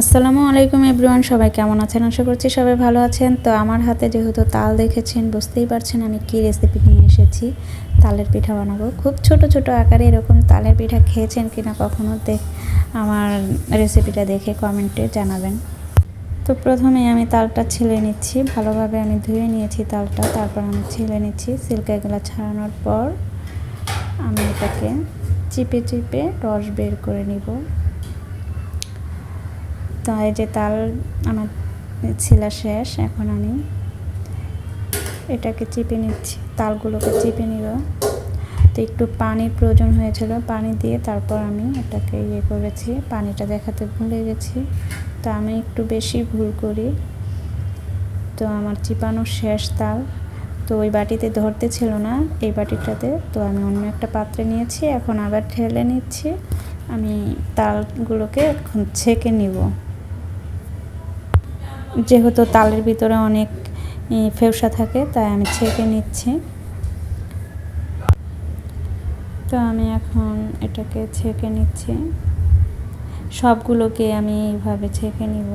আসসালামু আলাইকুম এভরিওয়ান, সবাই কেমন আছেন? আশা করছি সবাই ভালো আছেন। তো আমার হাতে যেহেতু তাল দেখেছেন, বুঝতেই পারছেন আমি কি রেসিপি নিয়ে এসেছি। তালের পিঠা বানাবো। খুব ছোট ছোট আকারে এরকম তালের পিঠা খেয়েছেন কিনা কখনো আমার রেসিপিটা দেখে কমেন্টে জানাবেন। তো প্রথমে আমি তালটা ছিলে নিচ্ছি, ভালোভাবে আমি ধুয়ে নিয়েছি তালটা, তারপর আমি ছিলে নিচ্ছি। সিল্কাগুলো ছাড়ানোর পর আমি এটাকে চিপে চিপে রস বের করে নিব। তো এই যে তাল আমার ছিলা শেষ, এখন আমি এটাকে চিপে নিচ্ছি, তালগুলোকে চিপে নিব। তো একটু পানির প্রয়োজন হয়েছিল, পানি দিয়ে তারপর আমি এটাকে করেছি। পানিটা দেখাতে ভুলে গেছি, তো আমি একটু বেশি ভুল করি। তো আমার চিপানো শেষ তাল, তো ওই বাটিতে ধরতে ছিল না, এই বাটিটাতে। তো আমি অন্য একটা পাত্রে নিয়েছি, এখন আবার ঢেলে নিচ্ছি। আমি তালগুলোকে এখন ছেঁকে নিব। যেহেতু তালের ভিতরে অনেক ফেউসা থাকে, তাই আমি ছেঁকে নিচ্ছি। তো আমি এখন এটাকে ছেঁকে নিচ্ছি, সবগুলোকে আমি এইভাবে ছেঁকে নিব।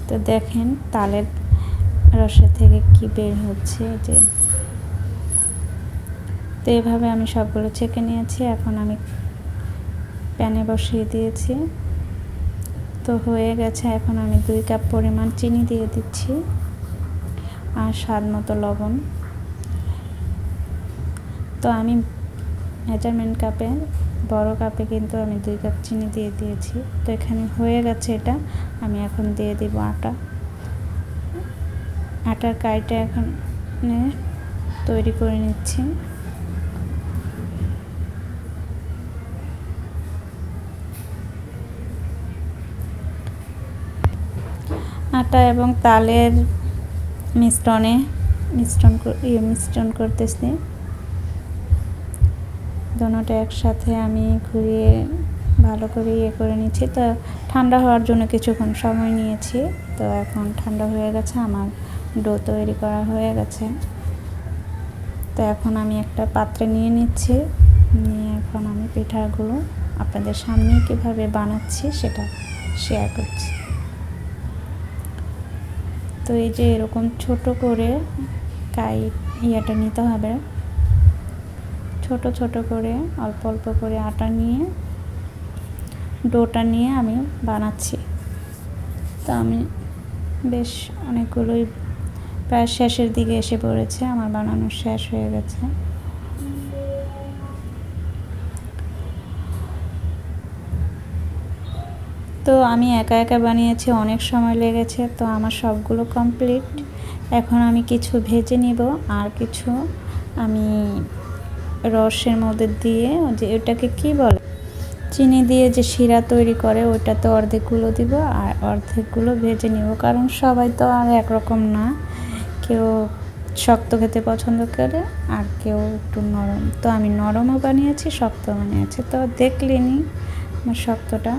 তো দেখেন তালের রসের থেকে কি বের হচ্ছে, যে তো এইভাবে আমি সবগুলো ছেঁকে নিয়েছি। এখন আমি প্যানে বসিয়ে দিয়েছি, তো হয়ে গেছে। এখন আমি 2 কাপ পরিমাণ চিনি দিয়ে দিচ্ছি আর স্বাদ মতো লবণ। তো আমি মেজারমেন্ট কাপে, বড় কাপে কিন্তু আমি 2 কাপ চিনি দিয়ে দিয়েছি। তো এখানে হয়ে গেছে এটা। আমি এখন দিয়ে দিব আটার কাইটা এখন তৈরি করে নিচ্ছি। আটা এবং তালের মিশ্রণ করতেছি। দুটোটা একসাথে আমি ঘুরিয়ে ভালো করে করে নিচ্ছি। তো ঠান্ডা হওয়ার জন্য কিছুক্ষণ সময় নিয়েছি। তো এখন ঠান্ডা হয়ে গেছে, আমার ডো তৈরি করা হয়ে গেছে। তো এখন আমি একটা পাত্রে নিয়ে নিচ্ছি, নিয়ে এখন আমি পিঠাগুলো আপনাদের সামনে কীভাবে বানাচ্ছি সেটা শেয়ার করছি। তো এই যে এরকম ছোট করে ইয়েটা নিতে হবে, ছোট ছোট করে অল্প অল্প করে আটা নিয়ে ডোটা নিয়ে আমি বানাচ্ছি। তো আমি বেশ অনেকগুলোই, প্রায় শেষের দিকে এসে পড়েছে, আমার বানানো শেষ হয়ে গেছে। তো আমি একা একা বানিয়েছি, অনেক সময় লেগেছে। তো আমার সবগুলো কমপ্লিট। এখন আমি কিছু ভেজে নিব, আর কিছু আমি রসের মধ্যে দিয়ে, যে ওটাকে কি বলে, চিনি দিয়ে যে শিরা তৈরি করে, ওটাতে অর্ধেকগুলো দিব আর অর্ধেকগুলো ভেজে নিব। কারণ সবাই তো আর একরকম না, কেউ শক্ত খেতে পছন্দ করে আর কেউ একটু নরম। তো আমি নরমও বানিয়েছি, শক্ত বানিয়েছি। তো দেখলেনি আমার শক্তটা।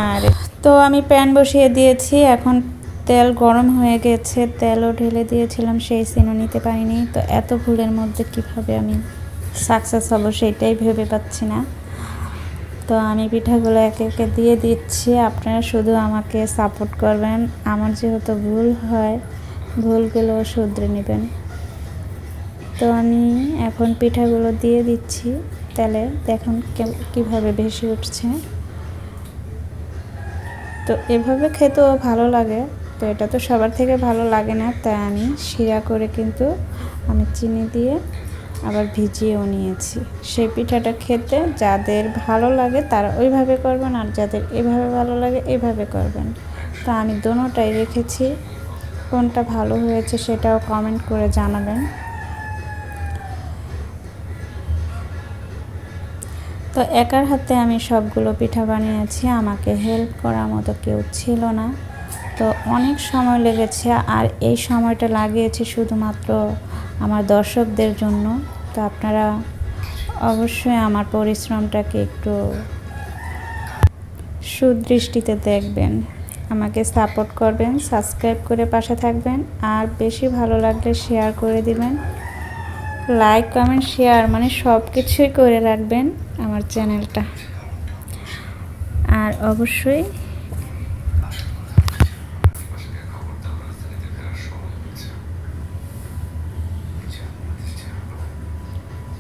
আর তো আমি প্যান বসিয়ে দিয়েছি, এখন তেল গরম হয়ে গেছে, তেলও ঢেলে দিয়েছিলাম, সেই সিনও নিতে পারিনি। তো এত ভুলের মধ্যে কিভাবে আমি সাকসেস হব সেটাই ভেবে পাচ্ছি না। তো আমি পিঠাগুলো একে একে দিয়ে দিচ্ছি, আপনারা শুধু আমাকে সাপোর্ট করবেন। আমার যেহেতু ভুল হয়, ভুলগুলো শুধরে নেবেন। তো আমি এখন পিঠাগুলো দিয়ে দিচ্ছি তেলে, দেখুন কীভাবে ভেসে উঠছে। তো এভাবে খেতেও ভালো লাগে। তো এটা তো সবার থেকে ভালো লাগে না, তাই আমি শিরা করে কিন্তু আমি চিনি দিয়ে আবার ভিজিয়েও নিয়েছি। সেই পিঠাটা খেতে যাদের ভালো লাগে তারা ওইভাবে করবেন, আর যাদের এভাবে ভালো লাগে এভাবে করবেন। তো আমি দোনোটাই রেখেছি, কোনটা ভালো হয়েছে সেটাও কমেন্ট করে জানাবেন। তো একার হাতে আমি সবগুলো পিঠা বানিয়েছি, আমাকে হেল্প করার মতো কেউ ছিল না। তো অনেক সময় লেগেছে, আর এই সময়টা লাগিয়েছি শুধুমাত্র আমার দর্শকদের জন্য। তো আপনারা অবশ্যই আমার পরিশ্রমটাকে একটু সুদৃষ্টিতে দেখবেন, আমাকে সাপোর্ট করবেন, সাবস্ক্রাইব করে পাশে থাকবেন, আর বেশি ভালো লাগলে শেয়ার করে দিবেন। লাইক কমেন্ট শেয়ার মানে সব কিছুই করে রাখবেন আমার চ্যানেলটা। আর অবশ্যই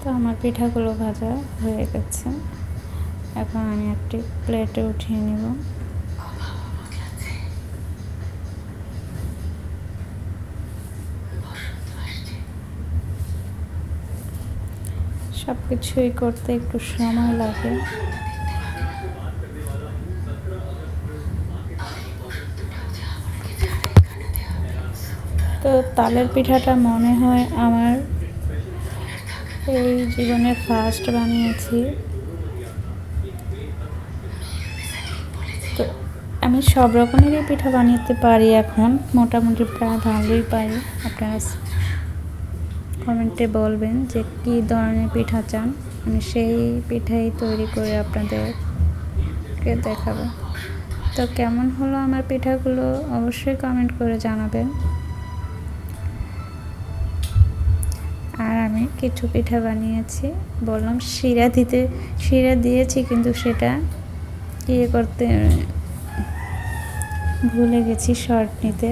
তো আমার পিঠাগুলো ভাজা হয়ে গেছে, এখন আমি একটি প্লেটে উঠিয়ে নেব। সব কিছুই করতে একটু সময় লাগে। তো তালের পিঠাটা মনে হয় আমার এই জীবনে ফার্স্ট বানিয়েছি। তো আমি সব রকমেরই পিঠা বানাতে পারি, এখন মোটামুটি প্রায় ভালোই পারি। আপনারা কমেন্টে বলবেন যে কী ধরনের পিঠা চান, আমি সেই পিঠাই তৈরি করে আপনাদেরকে দেখাবো। তো কেমন হলো আমার পিঠাগুলো অবশ্যই কমেন্ট করে জানাবেন। আর আমি কিছু পিঠা বানিয়েছি, বললাম শিরা দিয়েছি, কিন্তু সেটা ইয়ে করতে ভুলে গেছি শর্ট নিতে।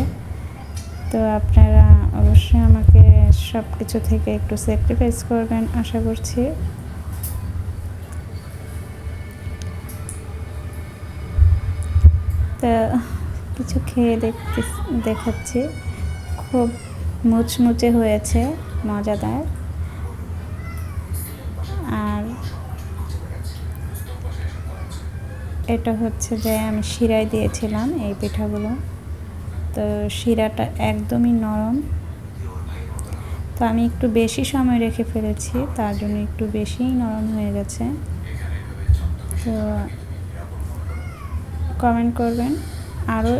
তো আপনারা অবশ্যই আমাকে সব কিছু থেকে একটু স্যাক্রিফাইস করবেন আশা করছি। তা কিছু খেয়ে দেখাচ্ছি, খুব মুচমুচে হয়েছে, মজাদার। আর এটা হচ্ছে যে আমি শিরায় দিয়েছিলাম এই পিঠাগুলো, তো শিরাটা একদমই নরম। তো আমি একটু বেশি সময় রেখে ফেলেছি, তার জন্য একটু বেশিই নরম হয়ে গেছে। তো কমেন্ট করবেন, আরও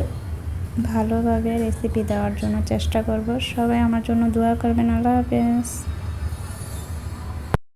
ভালোভাবে রেসিপি দেওয়ার জন্য চেষ্টা করব। সবাই আমার জন্য দোয়া করবেন। আল্লাহ হাফেজ।